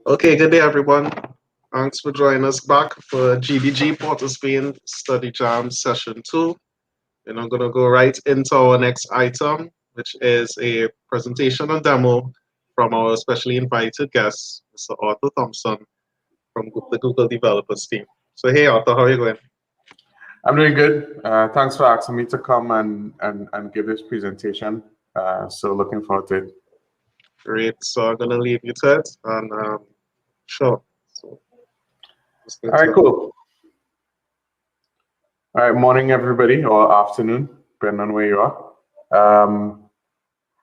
Okay, good day, everyone. Thanks for joining us back for GBG Port of Spain Study Jam Session 2. And I'm going to go right into our next item, which is a presentation and demo from our specially invited guest, Mr. Arthur Thompson from the Google Developers team. So, hey, Arthur, how are you going? I'm doing good. Thanks for asking me to come and give this presentation. So looking forward to it. Great. So I'm going to leave you to it. And sure. So, all right, cool. All right, morning, everybody, or afternoon, depending on where you are.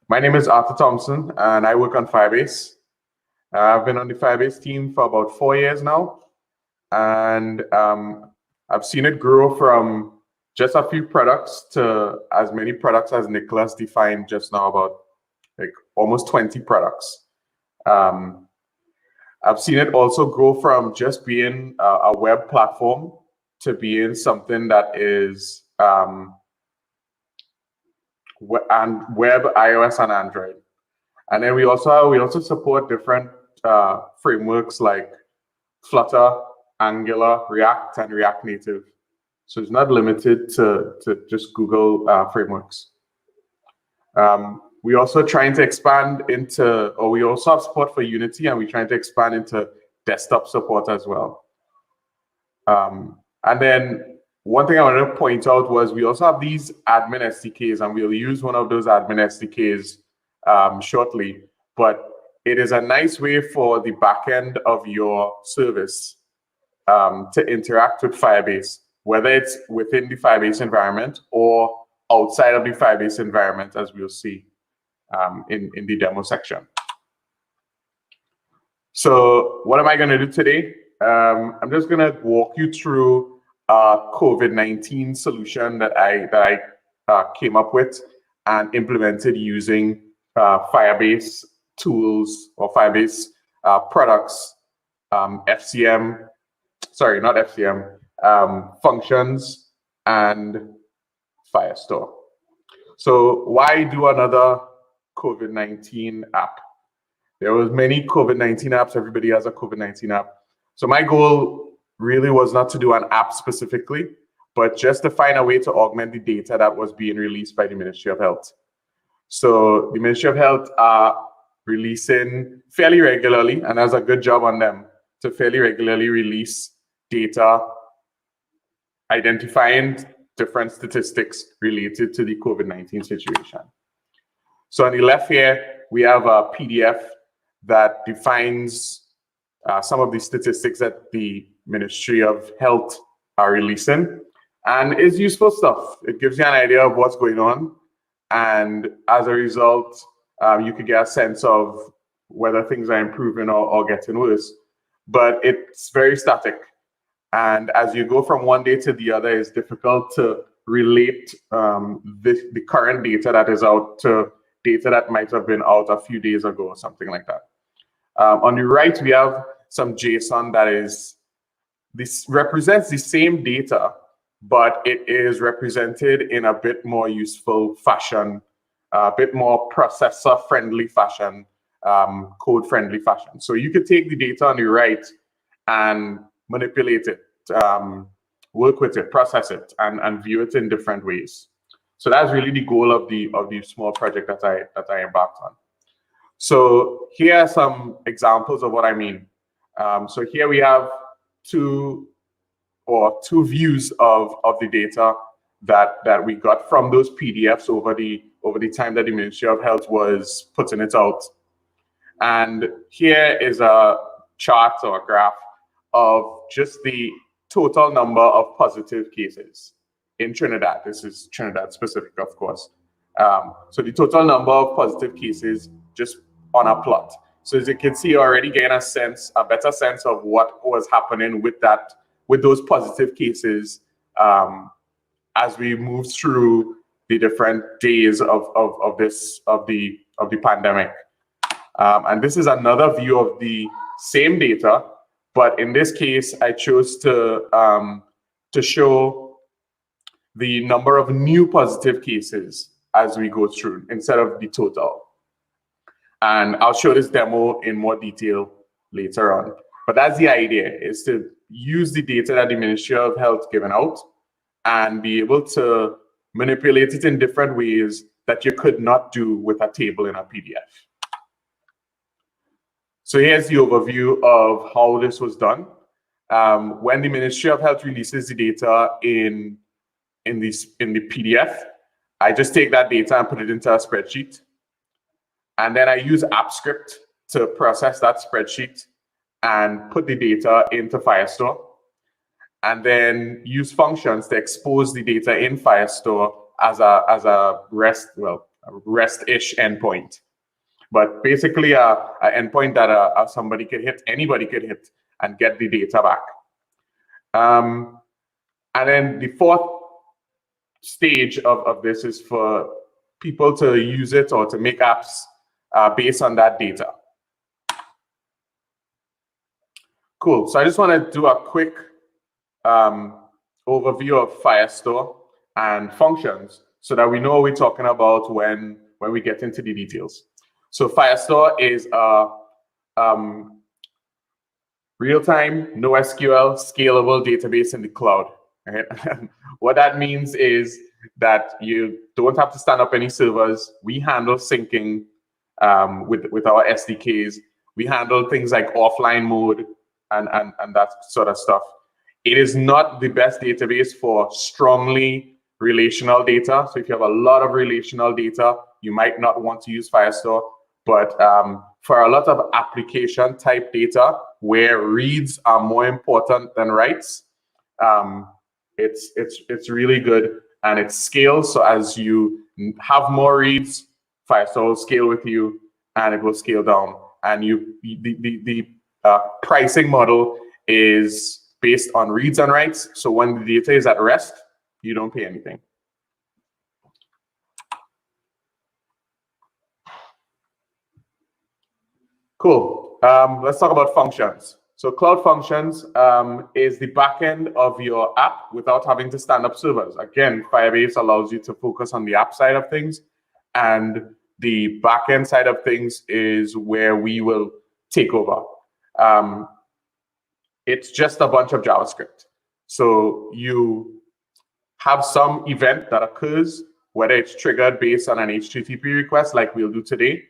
My name is Arthur Thompson, and I work on Firebase. I've been on the Firebase team for about 4 years now, and I've seen it grow from just a few products to as many products as Nicholas defined just now, about like almost 20 products. I've seen it also grow from just being a web platform to being something that is web, iOS, and Android. And then we also support different frameworks like Flutter, Angular, React, and React Native. So it's not limited to just Google frameworks. We're also trying to expand into, or we also have support for Unity, and we're trying to expand into desktop support as well. And then one thing I wanted to point out was we also have these admin SDKs, and we'll use one of those admin SDKs shortly. But it is a nice way for the backend of your service to interact with Firebase, whether it's within the Firebase environment or outside of the Firebase environment, as we'll see in the demo section. So what am I going to do today? I'm just going to walk you through a COVID-19 solution that I came up with and implemented using Firebase tools or Firebase products, FCM, sorry, not FCM, functions, and Firestore. So why do another COVID-19 app? There was many COVID-19 apps. Everybody has a COVID-19 app. So my goal really was not to do an app specifically, but just to find a way to augment the data that was being released by the Ministry of Health. So the Ministry of Health are releasing fairly regularly, and does a good job on them to fairly regularly release data identifying different statistics related to the COVID-19 situation. So on the left here, we have a PDF that defines some of the statistics that the Ministry of Health are releasing, and it's useful stuff. It gives you an idea of what's going on, and as a result, you could get a sense of whether things are improving or getting worse. But it's very static, and as you go from one day to the other, it's difficult to relate the current data that is out to data that might have been out a few days ago or something like that. On the right, we have some JSON that is, this represents the same data, but it is represented in a bit more useful fashion, a bit more processor-friendly fashion, code-friendly fashion. So you could take the data on the right and manipulate it, work with it, process it, and view it in different ways. So that's really the goal of the small project that I embarked on. So here are some examples of what I mean. So here we have two views of the data that we got from those PDFs over the time that the Ministry of Health was putting it out. And here is a chart or a graph of just the total number of positive cases in Trinidad. This is Trinidad specific, of course. So the total number of positive cases just on a plot. So as you can see, already getting a better sense of what was happening with those positive cases as we move through the different days of the pandemic. And this is another view of the same data, but in this case, I chose to show the number of new positive cases as we go through instead of the total. And I'll show this demo in more detail later on. But that's the idea, is to use the data that the Ministry of Health given out and be able to manipulate it in different ways that you could not do with a table in a PDF. So here's the overview of how this was done. When the Ministry of Health releases the data in the PDF, I just take that data and put it into a spreadsheet. And then I use AppScript to process that spreadsheet and put the data into Firestore. And then use functions to expose the data in Firestore as a REST-ish endpoint. But basically an endpoint that somebody could hit, anybody could hit, and get the data back. And then the fourth stage of this is for people to use it or to make apps based on that data. Cool. So I just want to do a quick overview of Firestore and functions so that we know what we're talking about when we get into the details. So Firestore is a real-time, NoSQL, scalable database in the cloud. Right? What that means is that you don't have to stand up any servers. We handle syncing with our SDKs. We handle things like offline mode and that sort of stuff. It is not the best database for strongly relational data. So if you have a lot of relational data, you might not want to use Firestore. But for a lot of application type data where reads are more important than writes, it's really good, and it scales. So as you have more reads, Firestore will scale with you, and it will scale down. And the pricing model is based on reads and writes. So when the data is at rest, you don't pay anything. Cool. Let's talk about functions. So Cloud Functions is the backend of your app without having to stand up servers. Again, Firebase allows you to focus on the app side of things, and the backend side of things is where we will take over. It's just a bunch of JavaScript. So you have some event that occurs, whether it's triggered based on an HTTP request like we'll do today,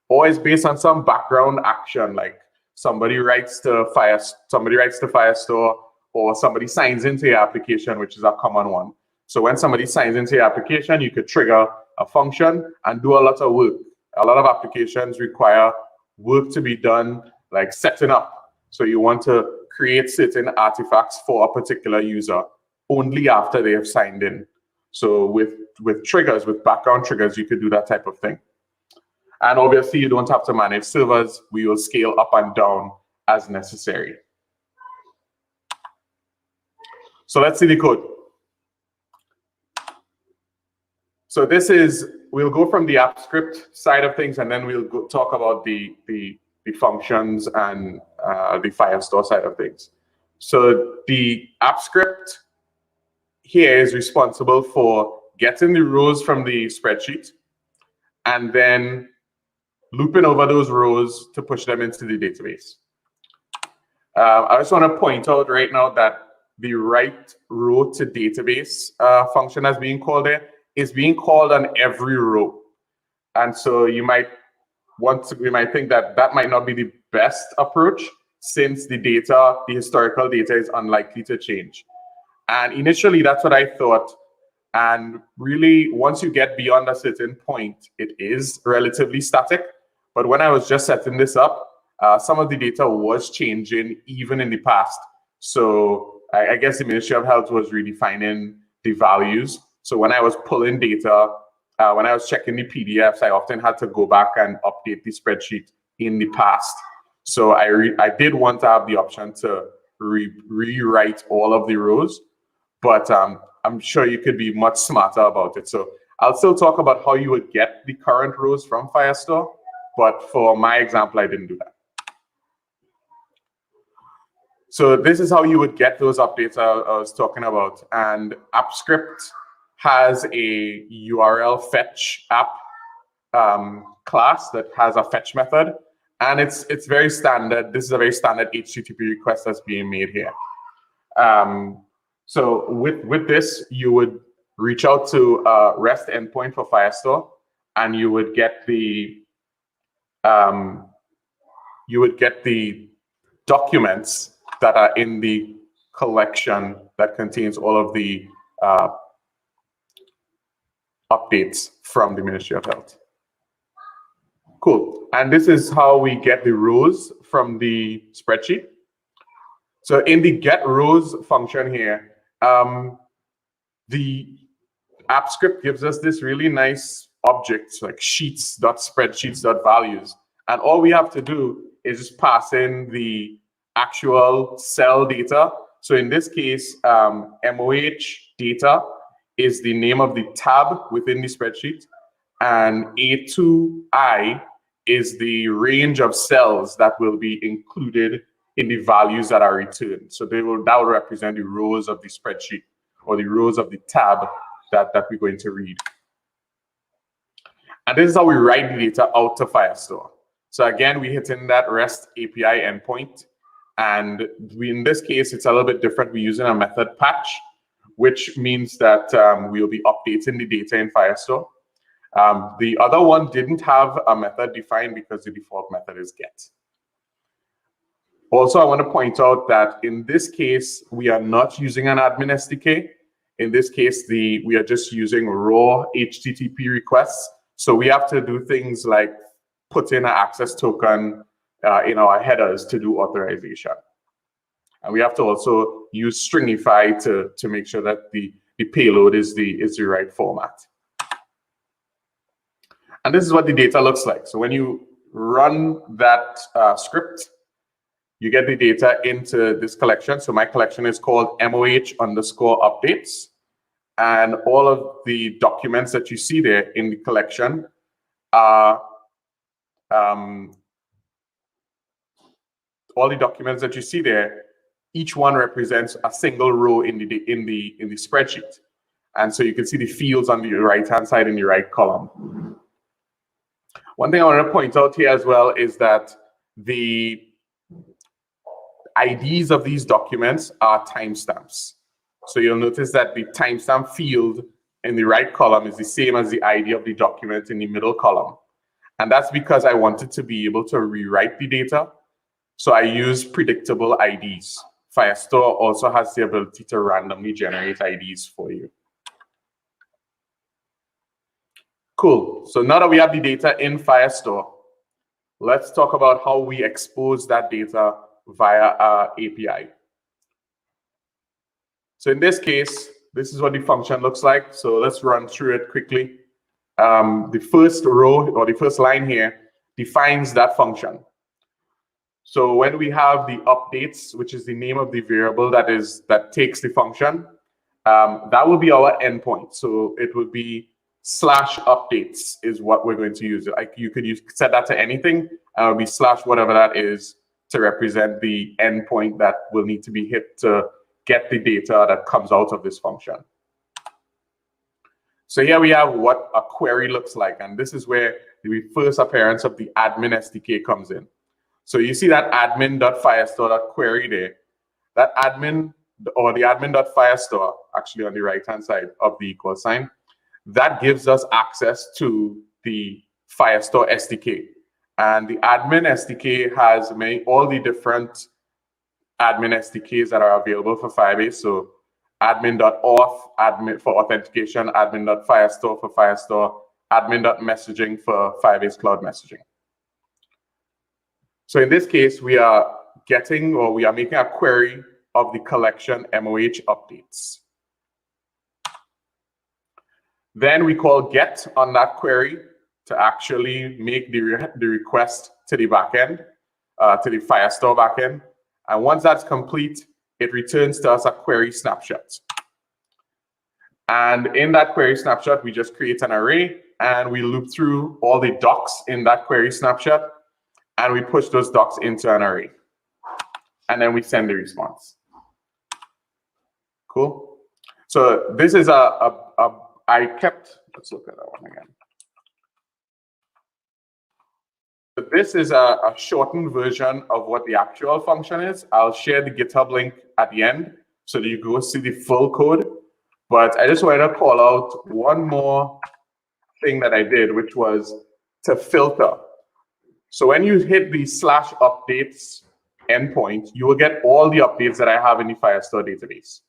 or it's based on some background action, like somebody writes to Firestore, or somebody signs into your application, which is a common one. So when somebody signs into your application, you could trigger a function and do a lot of work. A lot of applications require work to be done, like setting up. So you want to create certain artifacts for a particular user only after they have signed in. So with triggers, with background triggers, you could do that type of thing. And obviously, you don't have to manage servers. We will scale up and down as necessary. So let's see the code. So this is, we'll go from the AppScript side of things, and then we'll talk about the functions and the Firestore side of things. So the AppScript here is responsible for getting the rows from the spreadsheet and then looping over those rows to push them into the database. I just want to point out right now that the write row to database function that's being called there is being called on every row. And so you might think that might not be the best approach, since the historical data is unlikely to change. And initially, that's what I thought. And really, once you get beyond a certain point, it is relatively static. But when I was just setting this up, some of the data was changing even in the past. So I guess the Ministry of Health was redefining the values. So when I was pulling data, when I was checking the PDFs, I often had to go back and update the spreadsheet in the past. So I did want to have the option to rewrite all of the rows, but I'm sure you could be much smarter about it. So I'll still talk about how you would get the current rows from Firestore, but for my example, I didn't do that. So this is how you would get those updates I was talking about. And AppScript has a URL fetch app class that has a fetch method. And it's very standard. This is a very standard HTTP request that's being made here. So with this, you would reach out to a REST endpoint for Firestore, and you would get the documents that are in the collection that contains all of the updates from the Ministry of Health. Cool. And this is how we get the rows from the spreadsheet. So in the get rows function here, the app script gives us this really nice object like sheets.spreadsheets.values. And all we have to do is just pass in the actual cell data. So in this case, MOH data is the name of the tab within the spreadsheet, and A2I is the range of cells that will be included in the values that are returned. So that will represent the rows of the spreadsheet or the rows of the tab that we're going to read. And this is how we write the data out to Firestore. So again, we hit in that REST API endpoint. And in this case, it's a little bit different. We're using a method patch, which means that we'll be updating the data in Firestore. The other one didn't have a method defined because the default method is get. Also, I want to point out that in this case, we are not using an admin SDK. In this case, we are just using raw HTTP requests. So we have to do things like put in an access token in our headers to do authorization. And we have to also use Stringify to make sure that the payload is the right format. And this is what the data looks like. So when you run that script, you get the data into this collection. So my collection is called MOH_updates. And all of the documents that you see there in the collection are all the documents that you see there, each one represents a single row in the spreadsheet. And so you can see the fields on the right-hand side in the right column. One thing I want to point out here as well is that the IDs of these documents are timestamps. So you'll notice that the timestamp field in the right column is the same as the ID of the document in the middle column. And that's because I wanted to be able to rewrite the data. So I use predictable IDs. Firestore also has the ability to randomly generate IDs for you. Cool. So now that we have the data in Firestore, let's talk about how we expose that data via our API. So in this case, this is what the function looks like. So let's run through it quickly. The first row or the first line here defines that function. So when we have the updates, which is the name of the variable that takes the function, that will be our endpoint. So it would be /updates is what we're going to use. Like you could set that to anything, and it'll be / whatever that is to represent the endpoint that will need to be hit to get the data that comes out of this function. So here we have what a query looks like, and this is where the first appearance of the admin SDK comes in. So you see that admin.firestore.query there. That admin or the admin.firestore actually on the right-hand side of the equal sign, that gives us access to the Firestore SDK. And the admin SDK has all the different admin SDKs that are available for Firebase. So admin.auth, admin for authentication, admin.firestore for Firestore, admin.messaging for Firebase Cloud Messaging. So in this case, we are making a query of the collection MOH updates. Then we call get on that query to actually make the request to the backend, to the Firestore backend. And once that's complete, it returns to us a query snapshot. And in that query snapshot, we just create an array and we loop through all the docs in that query snapshot, and we push those docs into an array. And then we send the response. Cool. So this is let's look at that one again. But this is a shortened version of what the actual function is. I'll share the GitHub link at the end so that you go see the full code. But I just wanted to call out one more thing that I did, which was to filter. So when you hit the /updates endpoint, you will get all the updates that I have in the Firestore database.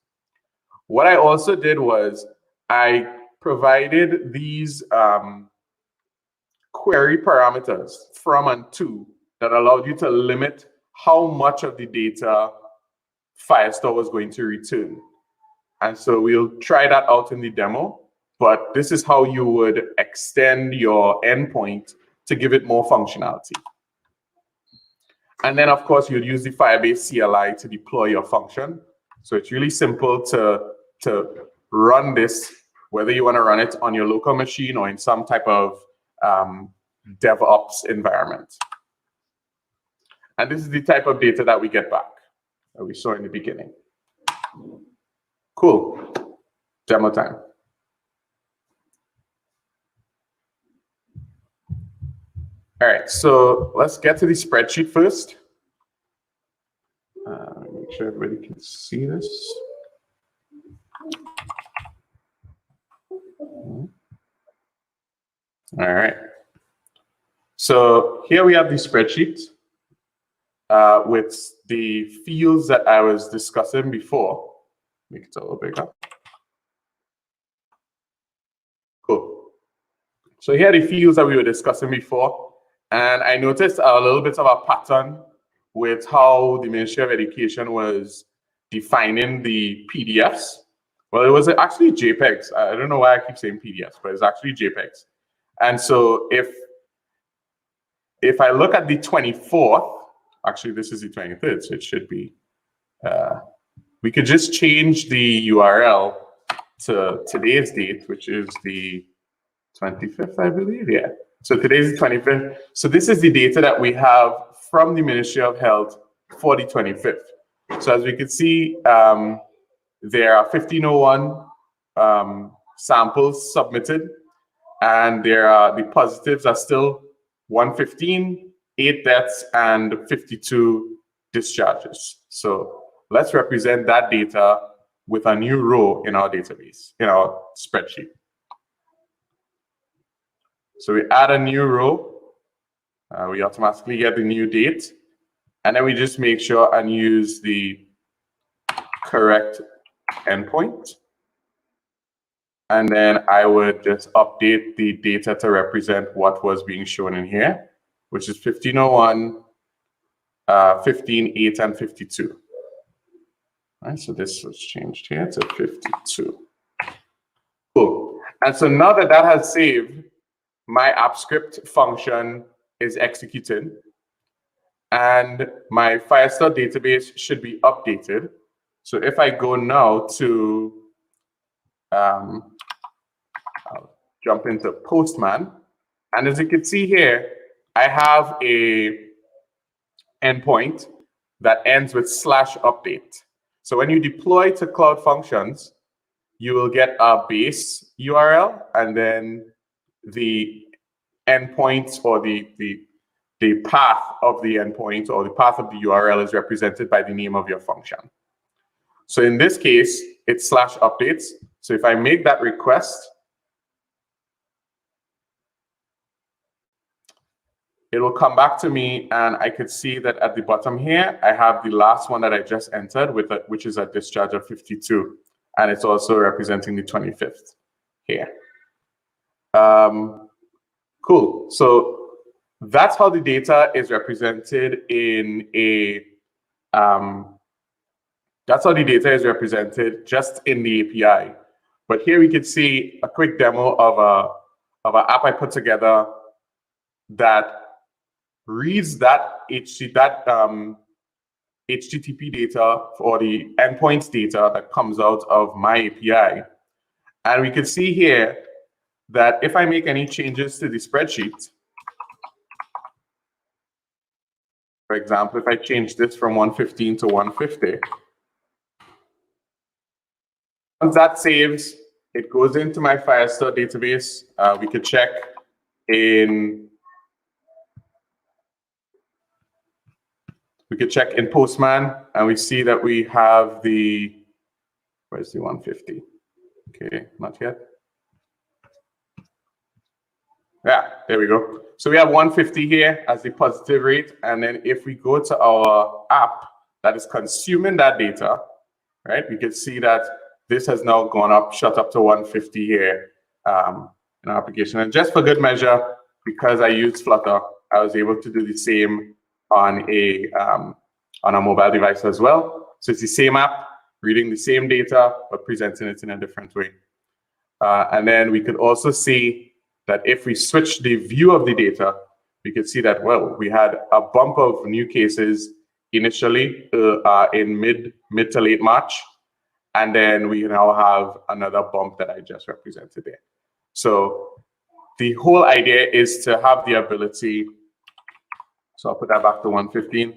What I also did was I provided these query parameters from and to that allowed you to limit how much of the data Firestore was going to return. And so we'll try that out in the demo, but this is how you would extend your endpoint to give it more functionality. And then, of course, you'd use the Firebase CLI to deploy your function. So it's really simple to run this, whether you want to run it on your local machine or in some type of DevOps environment. And this is the type of data that we get back that we saw in the beginning. Cool. Demo time. All right, so let's get to the spreadsheet first. Make sure everybody can see this. All right. So here we have the spreadsheet with the fields that I was discussing before. Make it a little bigger. Cool. So here are the fields that we were discussing before. And I noticed a little bit of a pattern with how the Ministry of Education was defining the PDFs. Well, it was actually JPEGs. I don't know why I keep saying PDFs, but it's actually JPEGs. And so if I look at the 24th, actually this is the 23rd, so it should be, we could just change the URL to today's date, which is the 25th, I believe, yeah. So today's the 25th. So this is the data that we have from the Ministry of Health for the 25th. So as we can see, there are 1501 samples submitted, and the positives are still 115, 8 deaths, and 52 discharges. So let's represent that data with a new row in our database, in our spreadsheet. So we add a new row, we automatically get the new date, and then we just make sure and use the correct endpoint. And then I would just update the data to represent what was being shown in here, which is 1501, 15, 8, and 52. All right, so this was changed here to 52. Cool. And so now that that has saved, my AppScript function is executing, and my Firestore database should be updated. So if I go now to, I'll jump into Postman, and as you can see here, I have a endpoint that ends with /update. So when you deploy to Cloud Functions, you will get a base URL, and then the endpoint or the path of the endpoint or the path of the URL is represented by the name of your function. So in this case, it's /updates. So if I make that request, it will come back to me, and I could see that at the bottom here, I have the last one that I just entered, which is a discharge of 52. And it's also representing the 25th here. Cool. So that's how the data is represented in a, that's how the data is represented just in the API. But here we can see a quick demo of an app I put together that reads that HTTP data or the endpoints data that comes out of my API. And we can see here that if I make any changes to the spreadsheet, for example, if I change this from 115 to 150, once that saves, it goes into my Firestore database. We could check in We could check in Postman, and we see that we have the, where's the 150? Okay, not yet. Yeah, there we go. So we have 150 here as the positive rate. And then if we go to our app that is consuming that data, right, we can see that this has now gone up, shot up to 150 here in our application. And just for good measure, because I use Flutter, I was able to do the same on a mobile device as well. So it's the same app, reading the same data, but presenting it in a different way. And then we could also see that if we switch the view of the data, we could see that, well, we had a bump of new cases initially in mid to late March. And then we now have another bump that I just represented there. So the whole idea is to have the ability, so I'll put that back to 115.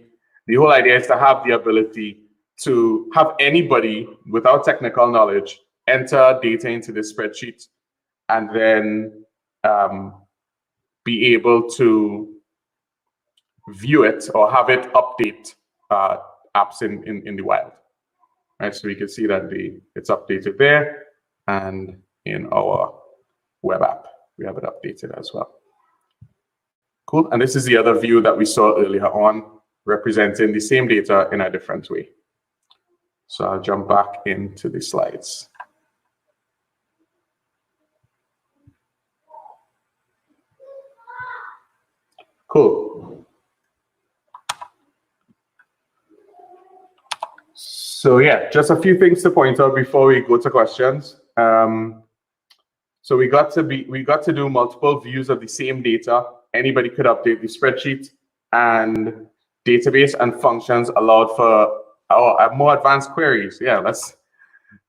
The whole idea is to have the ability to have anybody without technical knowledge enter data into the spreadsheet and then be able to view it or have it update apps in the wild. Right, so we can see that it's updated there, and in our web app, we have it updated as well. Cool, and this is the other view that we saw earlier on, representing the same data in a different way. So I'll jump back into the slides. Cool. So yeah, just a few things to point out before we go to questions. So we got to do multiple views of the same data. Anybody could update the spreadsheet, and database and functions allowed for more advanced queries. Yeah,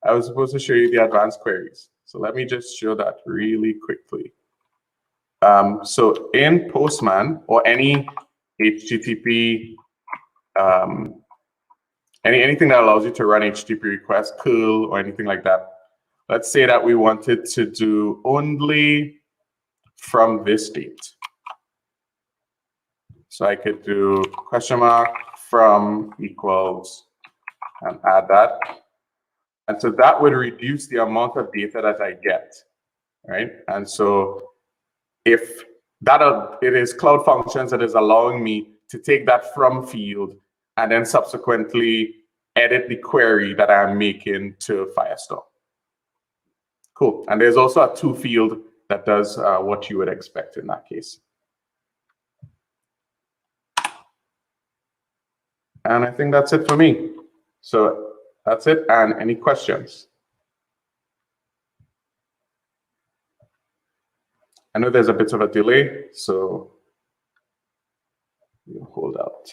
I was supposed to show you the advanced queries. So let me just show that really quickly. So in Postman or any HTTP, anything that allows you to run HTTP requests, curl or anything like that. Let's say that we wanted to do only from this date. So I could do question mark from equals and add that. And so that would reduce the amount of data that I get, right? And so if that it is Cloud Functions that is allowing me to take that from field and then subsequently edit the query that I'm making to Firestore. Cool. And there's also a to field that does what you would expect in that case. And I think that's it for me. So that's it. And any questions? I know there's a bit of a delay, so we'll hold out.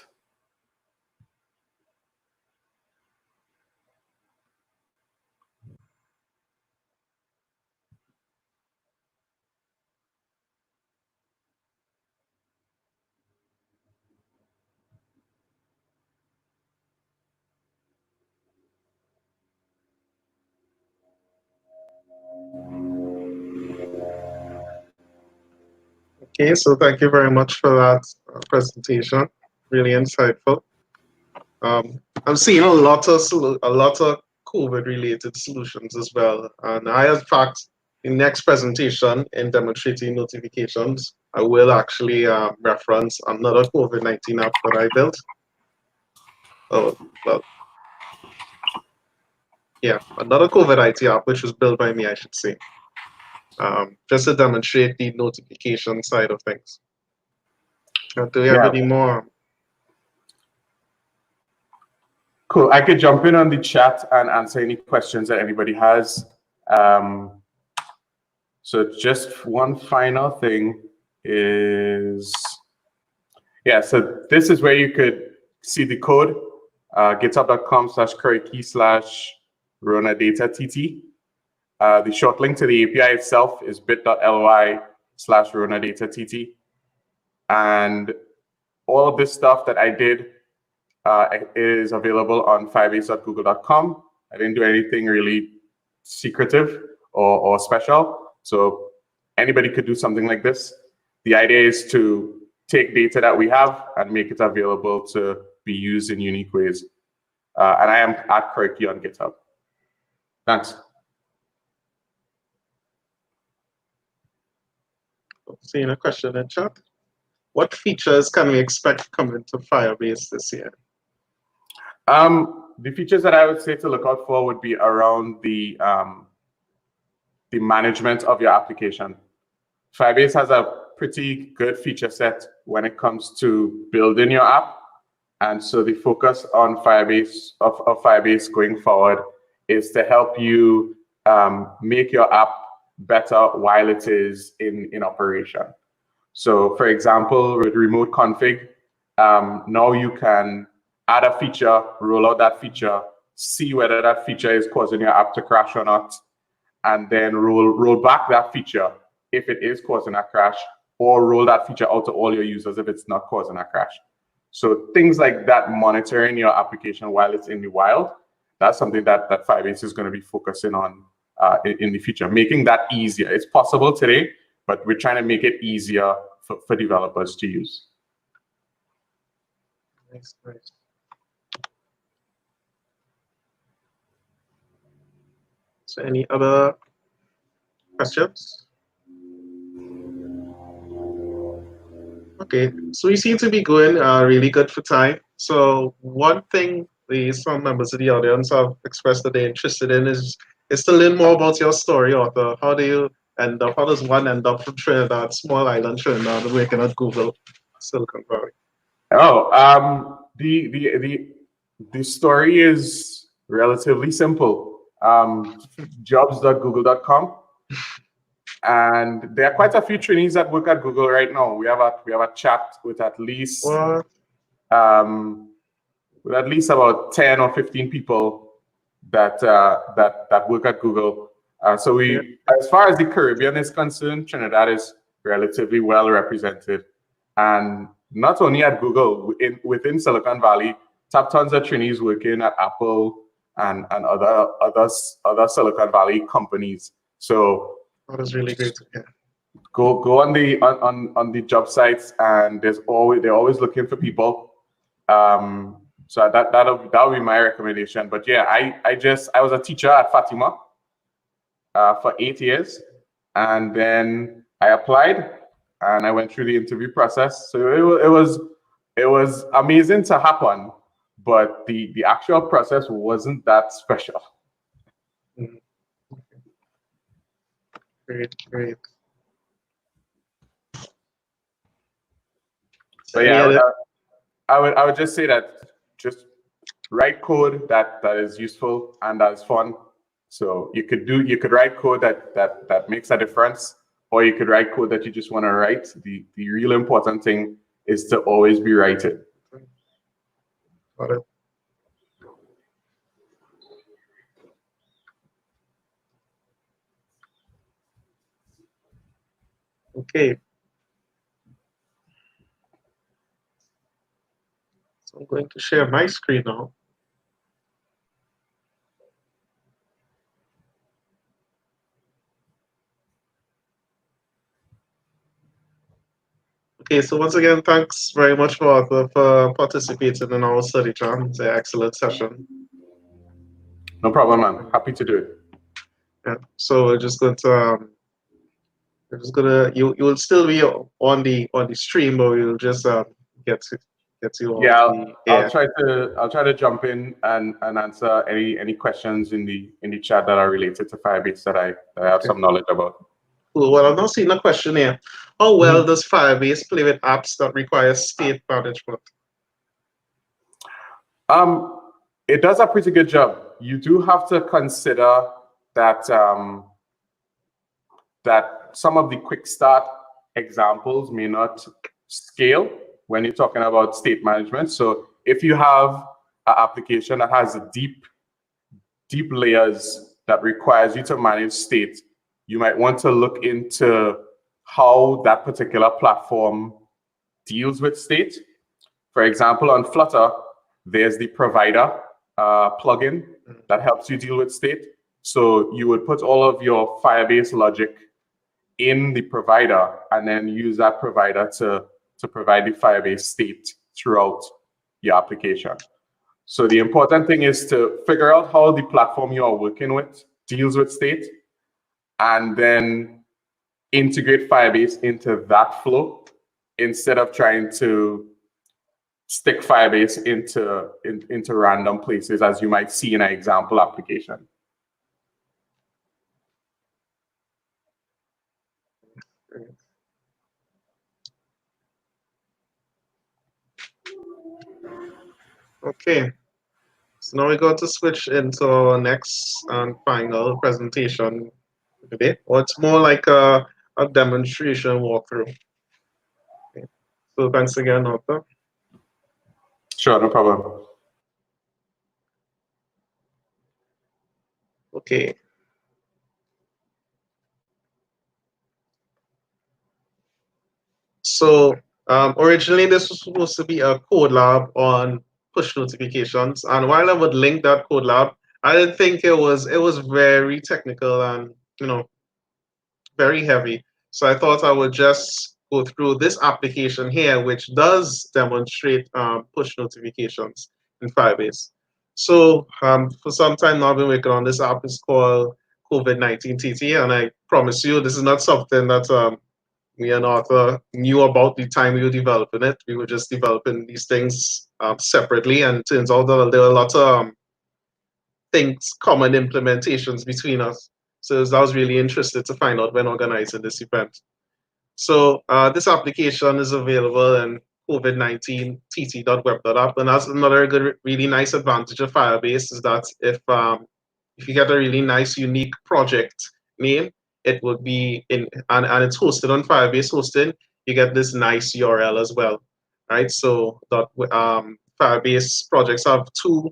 Okay, so thank you very much for that presentation. Really insightful. I'm seeing a lot of COVID-related solutions as well, and I, in fact, in next presentation in demonstrating notifications, I will actually reference another COVID-19 app that I built. Oh, well, yeah, another COVID IT app which was built by me, I should say. Just to demonstrate the notification side of things. Do we have any more? Cool. I could jump in on the chat and answer any questions that anybody has. So just one final thing is, yeah, so this is where you could see the code, github.com/currykey/RonaDataTT. The short link to the API itself is bit.ly/RonaDataTT. And all of this stuff that I did is available on firebase.google.com. I didn't do anything really secretive or special. So anybody could do something like this. The idea is to take data that we have and make it available to be used in unique ways. And I am at Kroike on GitHub. Thanks. Seeing a question in chat. What features can we expect coming to Firebase this year? The features that I would say to look out for would be around the management of your application. Firebase has a pretty good feature set when it comes to building your app. And so the focus on Firebase of Firebase going forward is to help you make your app better while it is in operation. So for example, with remote config, now you can add a feature, roll out that feature, see whether that feature is causing your app to crash or not, and then roll back that feature if it is causing a crash, or roll that feature out to all your users if it's not causing a crash. So things like that, monitoring your application while it's in the wild, that's something that Firebase is going to be focusing on in the future, making that easier. It's possible today, but we're trying to make it easier for developers to use. Nice. So any other questions? Okay, so we seem to be going really good for time. So one thing some members of the audience have expressed that they're interested in is to learn more about your story, Arthur. How do you end up? How does one end up from Trinidad, small island Trinidad, working at Google, Silicon Valley? Oh, the story is relatively simple. Jobs.google.com. And there are quite a few trainees that work at Google right now. We have a chat with at least about 10 or 15 people that work at Google. So as far as the Caribbean is concerned, Trinidad is relatively well represented, and not only at Google, within Silicon Valley, top tons of trainees working at Apple and other Silicon Valley companies. So that was really great to hear. Go on the job sites, and they're always looking for people. So that'll be my recommendation. But yeah, I was a teacher at Fatima for 8 years, and then I applied and I went through the interview process. So it was amazing to happen, but the actual process wasn't that special. Great. But yeah, I would just say that just write code that is useful and that's fun. So you could write code that makes a difference, or you could write code that you just want to write. The real important thing is to always be writing. Got it. Okay. So I'm going to share my screen now. Okay, so once again, thanks very much for participating in our study jam. It's an excellent session. No problem, man. Happy to do it. Yeah. So we're just going to you will still be on the stream, but we'll just get you on. Yeah, I'll try to jump in and answer any questions in the chat that are related to Firebase that I have some knowledge about. Cool. Well, I'm not seeing a question here. How well does Firebase play with apps that require state management? It does a pretty good job. You do have to consider that that some of the quick start examples may not scale when you're talking about state management. So if you have an application that has a deep layers that requires you to manage state, you might want to look into how that particular platform deals with state. For example, on Flutter, there's the provider plugin that helps you deal with state. So you would put all of your Firebase logic in the provider and then use that provider to provide the Firebase state throughout your application. So the important thing is to figure out how the platform you are working with deals with state, and then integrate Firebase into that flow instead of trying to stick Firebase into random places, as you might see in an example application. Okay, so now we're going to switch into our next and final presentation today, or it's more like a demonstration walkthrough. Okay. So thanks again, Arthur. Sure, no problem. Okay. So originally this was supposed to be a code lab on push notifications, and while I would link that code lab, I didn't think it was very technical and very heavy. So I thought I would just go through this application here, which does demonstrate push notifications in Firebase. So for some time now, I've been working on this app. It's called COVID-19 TT, and I promise you, this is not something that me and Arthur knew about the time we were developing it. We were just developing these things separately, and it turns out that there are a lot of things, common implementations between us. So I was really interested to find out when organizing this event. So this application is available in COVID-19 tt.web.app, and that's another good, really nice advantage of Firebase is that if you get a really nice, unique project name, it would be in, and it's hosted on Firebase hosting, you get this nice URL as well, right? So Firebase projects have two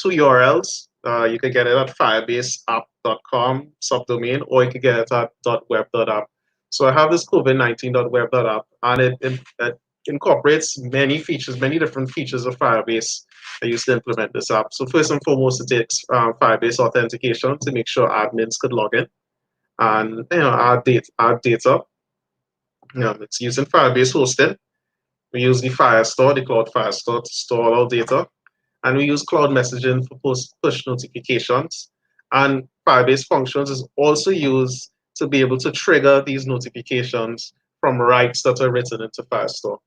URLs. You can get it at firebaseapp.com subdomain, or you can get it at .web.app. So I have this COVID-19.web.app, and it incorporates many features, many different features of Firebase I used to implement this app. So first and foremost, it takes Firebase authentication to make sure admins could log in and add data. It's using Firebase hosting. We use the Firestore, the Cloud Firestore, to store all our data, and we use cloud messaging for push notifications. And Firebase functions is also used to be able to trigger these notifications from writes that are written into Firestore.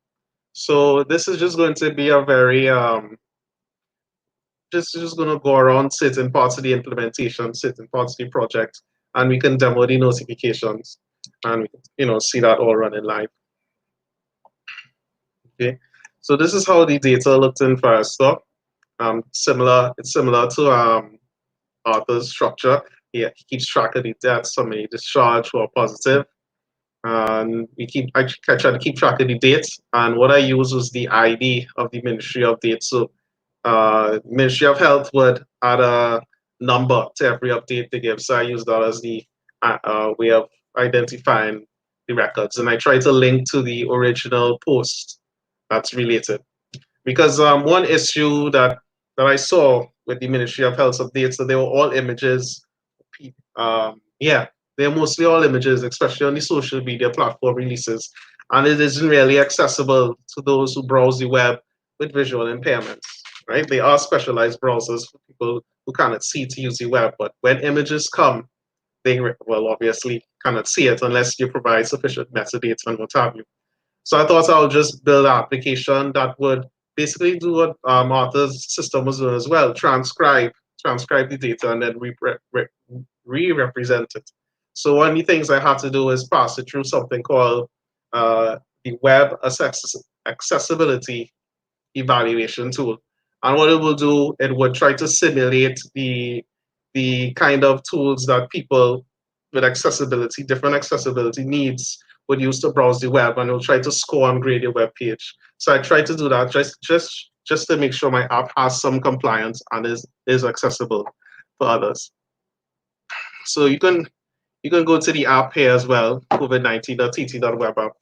So this is just going to be a very just going to go around certain parts of the implementation, certain parts of the project, and we can demo the notifications, and see that all running live. Okay, so this is how the data looked in Firestore. It's similar to Arthur's structure. He keeps track of the deaths, how many discharged who are positive. And I try to keep track of the dates. And what I use was the ID of the Ministry of Date. So Ministry of Health would add a number to every update they give. So I use that as the way of identifying the records. And I try to link to the original post that's related. Because one issue that I saw with the Ministry of Health updates, that they were all images. They're mostly all images, especially on the social media platform releases, and it isn't really accessible to those who browse the web with visual impairments. Right? They are specialized browsers for people who cannot see to use the web, but when images come, they obviously cannot see it unless you provide sufficient metadata and what have you. So I thought I'll just build an application that would basically do what Arthur's system was doing as well: transcribe the data and then re-represent it. So one of the things I had to do is pass it through something called the Web Accessibility Evaluation Tool. And what it will do, it would try to simulate the kind of tools that people with different accessibility needs would use to browse the web, and it'll try to score and grade your web page. So I try to do that just to make sure my app has some compliance and is accessible for others. So you can go to the app here as well, covid19.tt.web app,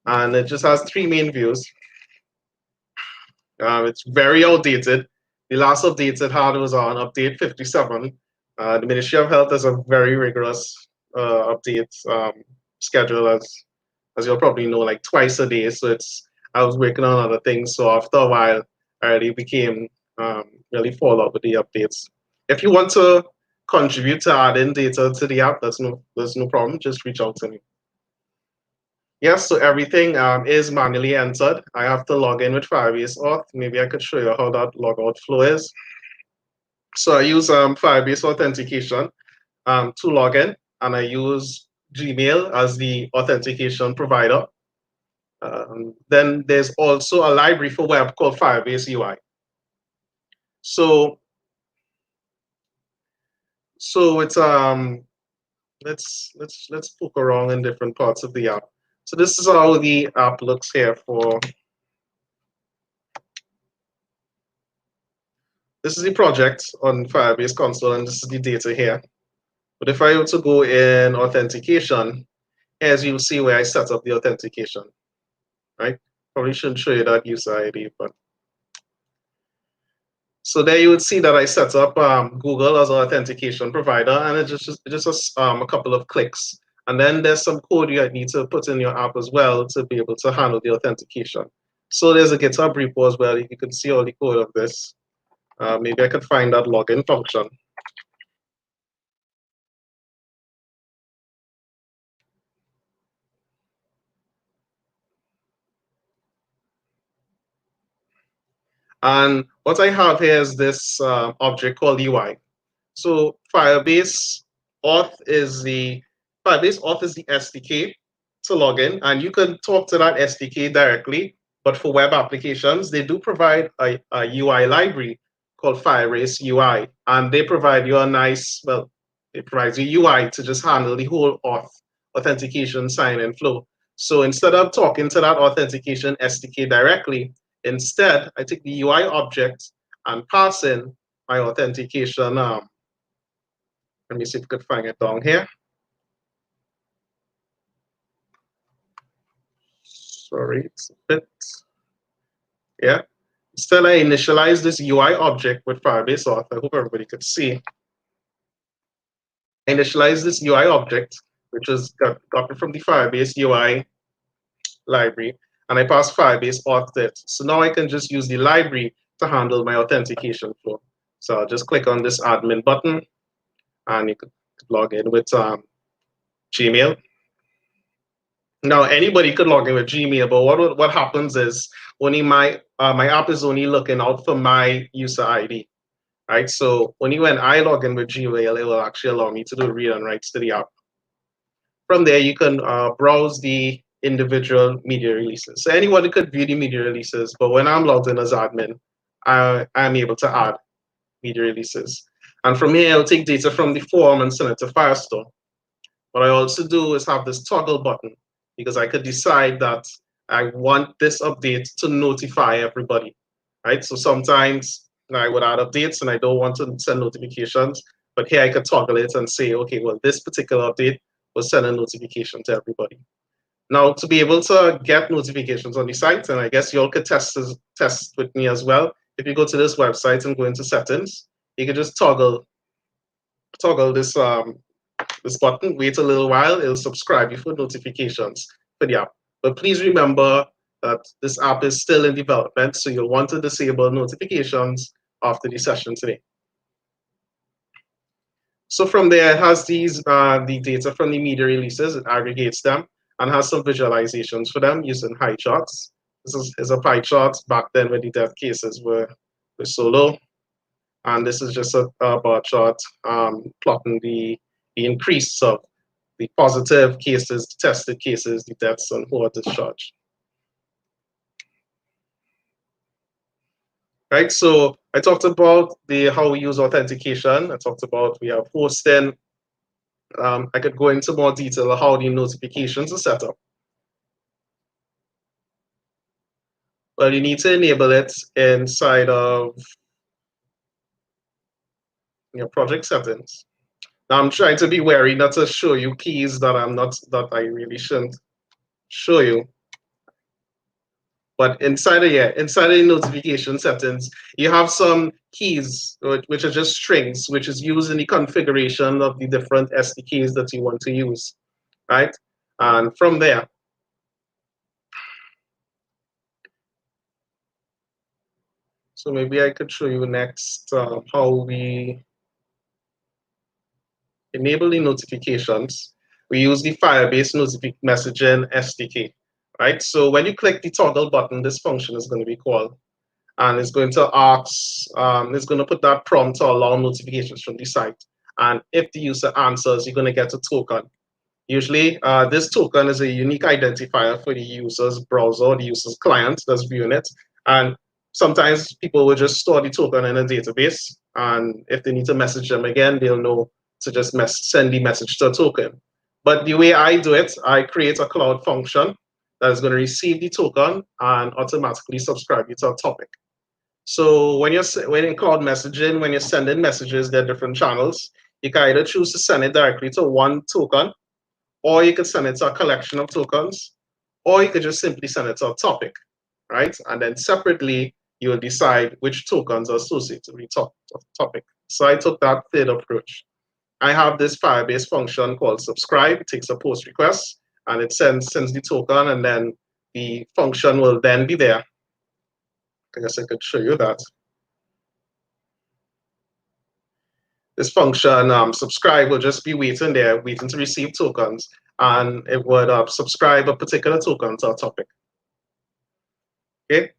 and it just has three main views. It's very outdated. The last update it had was on update 57. The Ministry of Health has a very rigorous update schedule, as you'll probably know, like twice a day. So I was working on other things. So after a while, I already became really fall out with the updates. If you want to contribute to adding data to the app, there's no problem. Just reach out to me. Yes, so everything is manually entered. I have to log in with Firebase Auth. Maybe I could show you how that logout flow is. So I use Firebase authentication to log in, and I use Gmail as the authentication provider. Then there's also a library for web called Firebase UI. So it's let's poke around in different parts of the app. So this is how the app looks here for. This is the project on Firebase console, and this is the data here. But if I were to go in authentication, as you'll see where I set up the authentication, right? Probably shouldn't show you that user ID, but so there you would see that I set up Google as an authentication provider, and it's just a couple of clicks. And then there's some code you need to put in your app as well to be able to handle the authentication. So there's a GitHub repo as well. You can see all the code of this. Maybe I could find that login function. And what I have here is this object called UI. So Firebase Auth is the SDK to log in, and you can talk to that SDK directly. But for web applications, they do provide a UI library called Firebase UI, and they provide you a nice, well, it provides you UI to just handle the whole authentication sign-in flow. So instead of talking to that authentication SDK directly, instead I take the UI object and pass in my authentication. Let me see if we could find it down here. Sorry, it's a bit. Yeah. Instead, I initialize this UI object with Firebase Auth. I hope everybody could see. I initialize this UI object, which is gotten from the Firebase UI library, and I pass Firebase Auth to it. So now I can just use the library to handle my authentication flow. So I'll just click on this admin button, and you could log in with Gmail. Now anybody could log in with Gmail, but what happens is only my app is only looking out for my user ID, right? So only when I log in with Gmail, it will actually allow me to do read and writes to the app. From there, you can browse the individual media releases. So anyone could view the media releases, but when I'm logged in as admin, I'm able to add media releases. And from here, I'll take data from the form and send it to Firestore. What I also do is have this toggle button, because I could decide that I want this update to notify everybody, right? So sometimes I would add updates and I don't want to send notifications, but here I could toggle it and say, okay, well, this particular update will send a notification to everybody. Now, to be able to get notifications on the site, and I guess you all could test with me as well, if you go to this website and go into settings, you can just toggle this this button, wait a little while, it'll subscribe you for notifications for the app. But please remember that this app is still in development, so you'll want to disable notifications after the session today. So from there, it has these the data from the media releases, it aggregates them, and has some visualizations for them using high charts. This is a pie chart back then when the death cases were so low. And this is just a bar chart plotting the increase of the positive cases, the tested cases, the deaths, and who are discharged. Right, so I talked about how we use authentication. I talked about we have hosting. I could go into more detail of how the notifications are set up. Well, you need to enable it inside of your project settings. Now I'm trying to be wary not to show you keys that I really shouldn't show you. But inside of the notification settings, you have some keys which are just strings, which is used in the configuration of the different SDKs that you want to use, right? And from there, So maybe I could show you next how we enable the notifications. We use the Firebase messaging SDK, right? So when you click the toggle button, this function is going to be called, and it's going to ask, it's going to put that prompt to allow notifications from the site. And if the user answers, you're going to get a token. Usually, this token is a unique identifier for the user's browser or the user's client that's viewing it. And sometimes people will just store the token in a database. And if they need to message them again, they'll know to just send the message to a token. But the way I do it, I create a cloud function that is going to receive the token and automatically subscribe it to a topic. So when in cloud messaging, when you're sending messages, there are different channels. You can either choose to send it directly to one token, or you could send it to a collection of tokens, or you could just simply send it to a topic, right? And then separately, you will decide which tokens are associated with the topic. So I took that third approach. I have this Firebase function called subscribe. It takes a post request and it sends the token, and then the function will then be there. I guess I could show you that. This function subscribe will just be waiting there, waiting to receive tokens, and it would subscribe a particular token to a topic. Okay.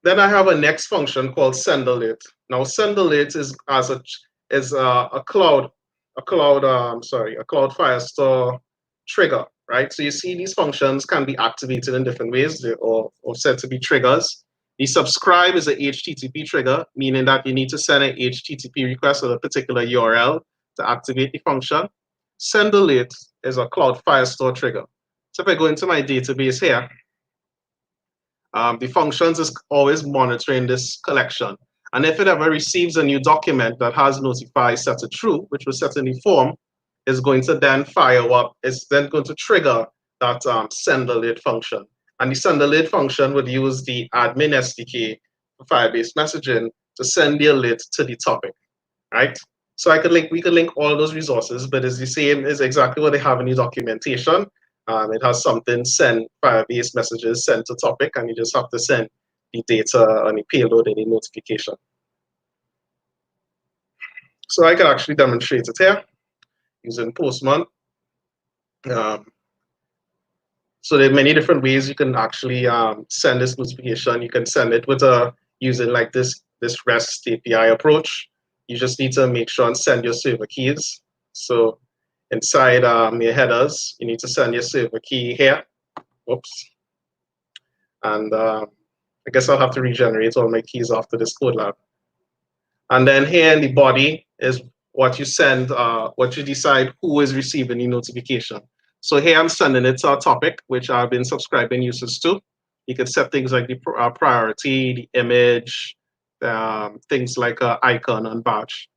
Then I have a next function called send alert. Now send alert is a cloud Firestore trigger, right? So you see these functions can be activated in different ways or said to be triggers. The subscribe is a HTTP trigger, meaning that you need to send an HTTP request with a particular URL to activate the function. Send alert is a Cloud Firestore trigger. So if I go into my database here, the functions is always monitoring this collection. And if it ever receives a new document that has notify set to true, which was set in the form, is going to then fire up, it's then going to trigger that send alert function. And the send alert function would use the admin SDK for Firebase messaging to send the alert to the topic, right? So we could link all those resources, but it's the same, is exactly what they have in the documentation. It has something send Firebase messages sent to topic, and you just have to send the data and the payload and the notification. So I can actually demonstrate it here using Postman. So there are many different ways you can actually send this notification. You can send it with using like this REST API approach. You just need to make sure and send your server keys. So inside your headers, you need to send your server key here. Oops. And I guess I'll have to regenerate all my keys after this code lab. And then here in the body is what you send, what you decide who is receiving the notification. So here I'm sending it to a topic, which I've been subscribing users to. You can set things like the priority, the image, things like an icon and badge.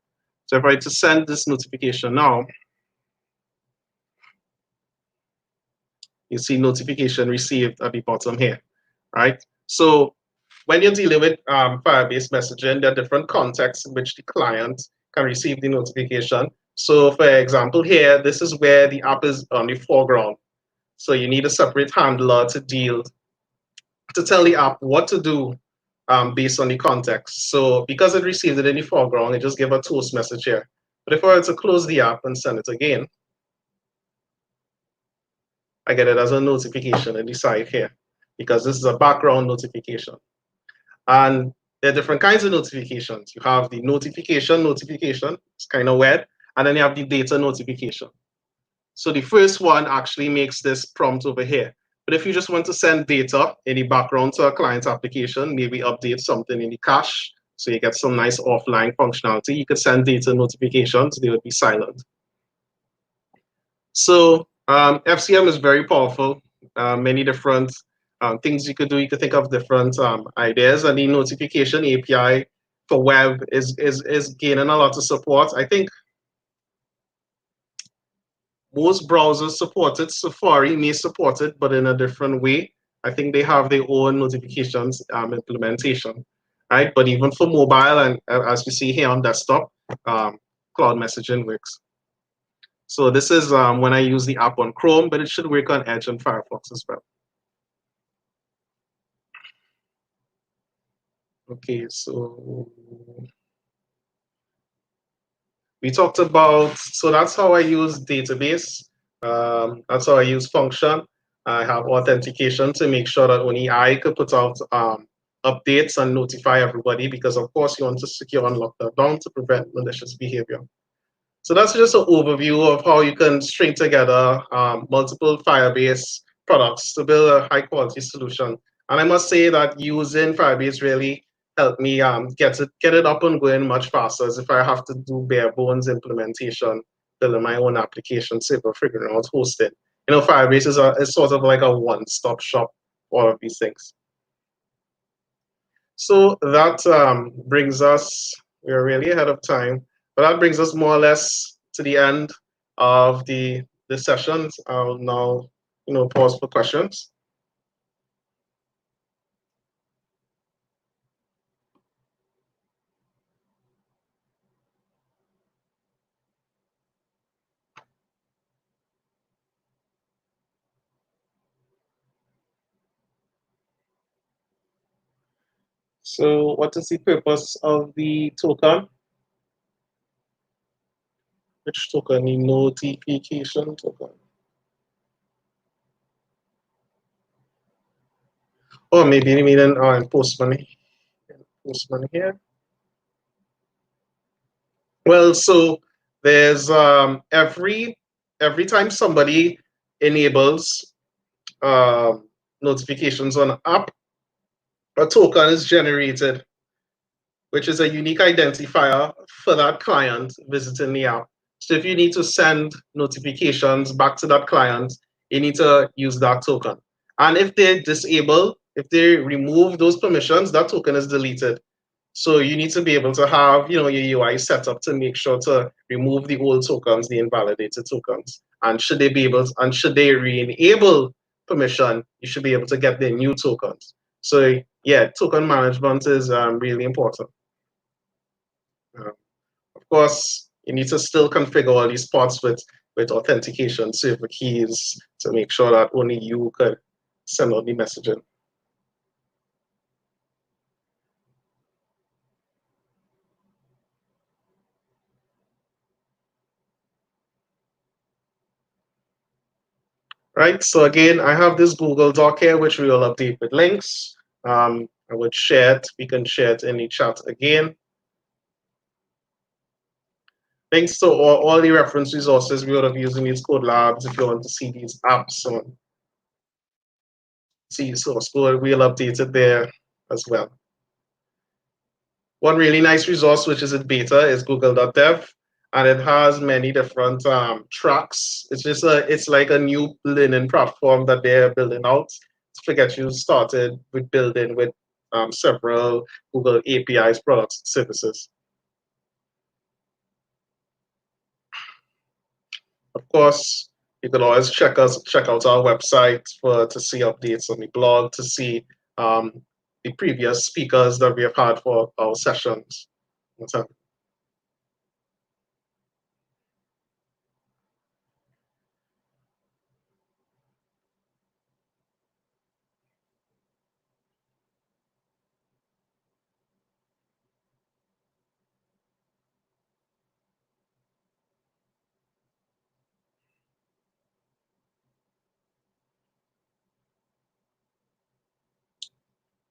So if I were to send this notification now, you see notification received at the bottom here, right? So when you're dealing with Firebase messaging, there are different contexts in which the client can receive the notification. So for example, here, this is where the app is on the foreground. So you need a separate handler to tell the app what to do based on the context. So because it received it in the foreground, it just gave a toast message here. But if I were to close the app and send it again, I get it as a notification in the side here, because this is a background notification. And there are different kinds of notifications. You have the notification, it's kind of weird, and then you have the data notification. So the first one actually makes this prompt over here. But if you just want to send data in the background to a client application, maybe update something in the cache, so you get some nice offline functionality, you could send data notifications, they would be silent. So FCM is very powerful, many different things you could do. You could think of different ideas, and the notification API for web is gaining a lot of support. I think most browsers support it. Safari may support it, but in a different way. I think they have their own notifications implementation, right? But even for mobile, and as you see here on desktop, cloud messaging works. So this is when I use the app on Chrome, but it should work on Edge and Firefox as well. Okay, so we talked about, so that's how I use database. That's how I use function. I have authentication to make sure that only I could put out updates and notify everybody, because of course you want to secure and lock that down to prevent malicious behavior. So that's just an overview of how you can string together multiple Firebase products to build a high quality solution. And I must say that using Firebase really helped me get it up and going much faster, as if I have to do bare bones implementation, building my own application, server, figuring out hosting. Firebase is sort of like a one-stop shop for all of these things. So that brings us, we're really ahead of time, but that brings us more or less to the end of the sessions. I'll now, pause for questions. So what is the purpose of the token? Which token? The notification token. Or maybe you mean in post money. Post money here. Well, so there's every time somebody enables notifications on an app, a token is generated, which is a unique identifier for that client visiting the app. So if you need to send notifications back to that client, you need to use that token. And if they disable, if they remove those permissions, that token is deleted. So you need to be able to have, your UI set up to make sure to remove the old tokens, the invalidated tokens. And should they re-enable permission, you should be able to get the new tokens. So yeah, token management is really important. Of course, you need to still configure all these parts with authentication, server keys, to make sure that only you could send out the messaging. Right, so again, I have this Google Doc here, which we will update with links. I would share it. We can share it in the chat again. Thanks to all the reference resources we would have used in these code labs. If you want to see these apps and see source code, we'll update it there as well. One really nice resource, which is in beta, is google.dev, and it has many different tracks. It's like a new learning platform that they're building out to get you started with building with several Google APIs, products, and services. Of course, you can always check out our website to see updates on the blog, to see the previous speakers that we have had for our sessions.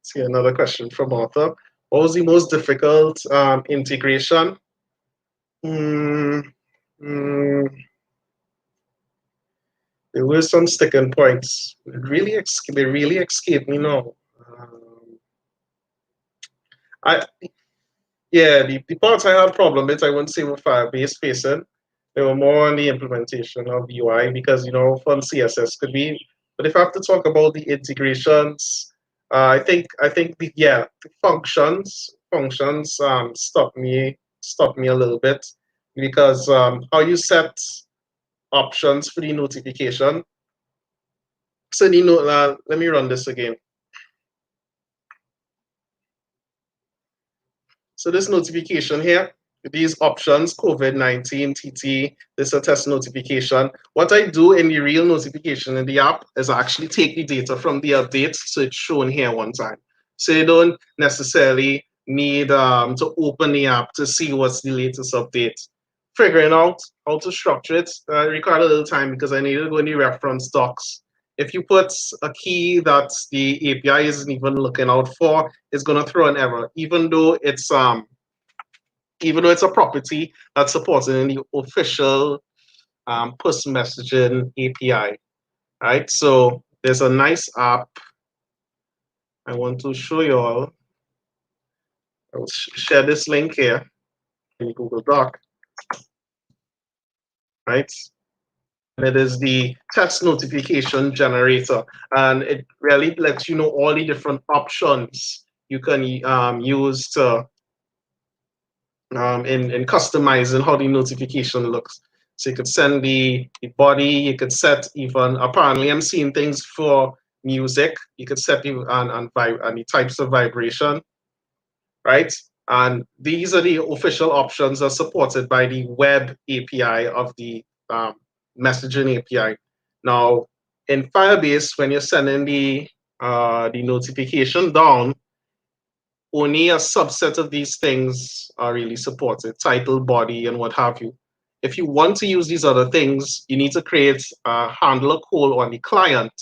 See another question from Arthur. What was the most difficult integration? There were some sticking points. They really escaped me now. The parts I had problem with, I wouldn't say were Firebase facing. They were more on the implementation of UI, because fun CSS could be. But if I have to talk about the integrations, I think the functions stop me a little bit, because how you set options for the notification. So let me run this again. So this notification here, these options, COVID-19, TT, this is a test notification. What I do in the real notification in the app is I actually take the data from the updates, so it's shown here one time. So you don't necessarily need to open the app to see what's the latest update. Figuring out how to structure it required a little time because I needed to go in the reference docs. If you put a key that the API isn't even looking out for, it's going to throw an error, even though it's a property that's supported in the official push messaging API. Right? So there's a nice app I want to show you all. I will share this link here in Google Doc. Right? And it is the test notification generator, and it really lets you know all the different options you can use to in customizing how the notification looks. So you could send the body, you could set even, apparently I'm seeing things for music, you could set and the types of vibration, right? And these are the official options that are supported by the web API of the messaging API. Now, in Firebase, when you're sending the notification down, only a subset of these things are really supported, title, body, and what have you. If you want to use these other things, you need to create a handler call on the client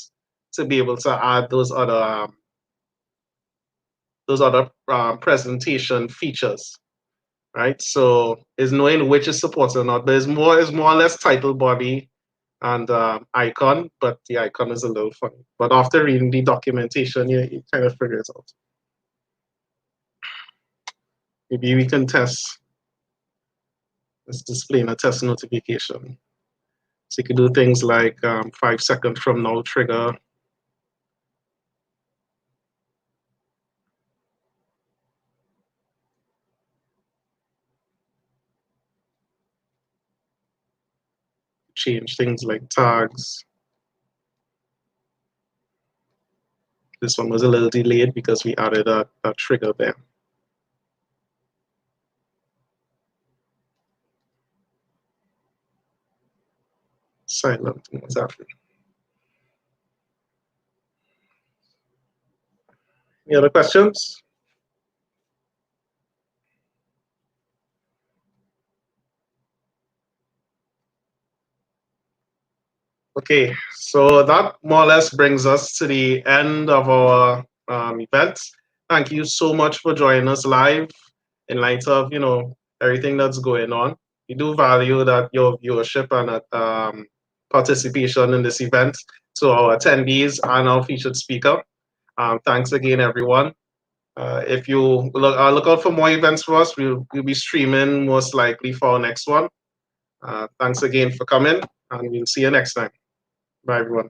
to be able to add those other presentation features, right? So it's knowing which is supported or not, but it's more or less title, body, and icon, but the icon is a little funny. But after reading the documentation, you kind of figure it out. Maybe we can test. Let's display a test notification. So you can do things like 5 seconds from now trigger. Change things like tags. This one was a little delayed because we added a trigger there. Silent, what's happening? Any other questions? Okay, so that more or less brings us to the end of our event. Thank you so much for joining us live in light of everything that's going on. We do value that your viewership and participation in this event. To our attendees and our featured speaker, thanks again, everyone. If you look out for more events for us, we'll be streaming most likely for our next one. Thanks again for coming, and we'll see you next time. Bye, everyone.